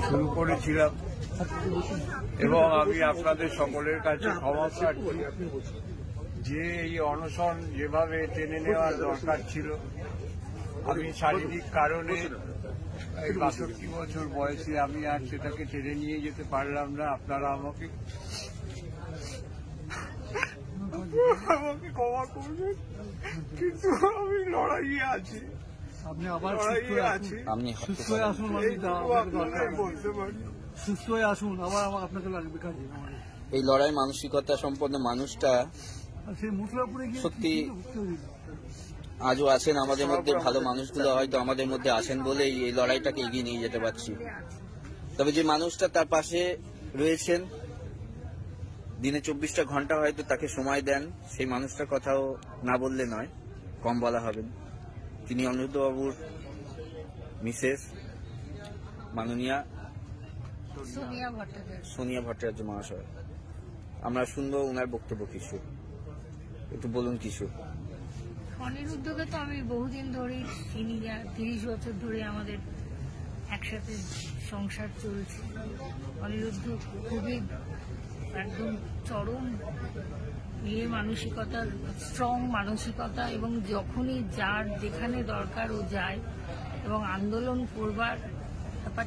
শুরু করেছিলাম এবং আমি আপনাদের সকলের কাছে ক্ষমা প্রার্থী যে এই অনশন যেভাবে টেনে নেওয়ার দরকার ছিল আমি শারীরিক কারণে ৬২ বছর বয়সে আমি আর সেটাকে টেনে নিয়ে যেতে পারলাম না। আপনারা আমাকে ক্ষমা করবেন, কিন্তু আমি লড়াইয়ে আছি। আপনি আবার সুস্থ হয়ে আসুন, সুস্থ হয়ে আসুন, আবার আপনাকে লাগবে কাজে। এই লড়াই মানসিকতা সম্পন্ন মানুষটা সত্যি আজও আছেন আমাদের মধ্যে। ভালো মানুষগুলো হয়তো আমাদের মধ্যে আছেন বলেই এই লড়াইটাকে এগিয়ে নিয়ে যেতে পারছি। তবে যে মানুষটা তার পাশে রয়েছেন, দিনে 24টা ঘন্টা হয়তো তাকে সময় দেন, সেই মানুষটার কথাও না বললে নয়, কম বলা হবে। তিনি অনিরুদ্ধবাবুর মিসেস মাননীয়া সোনিয়া ভট্টাচার্য মহাশয়। আমরা শুনবো ওনার বক্তব্য কিছু, একটু বলুন কিছু। অনিরুদ্ধকে তো আমি বহুদিন ধরেই চিনি, 30 বছর ধরে আমাদের একসাথে সংসার চলছে। অনিরুদ্ধ খুবই একদম চরম মানসিকতা, স্ট্রং মানসিকতা, এবং যখনই যার যেখানে দরকার ও যায় এবং আন্দোলন করবার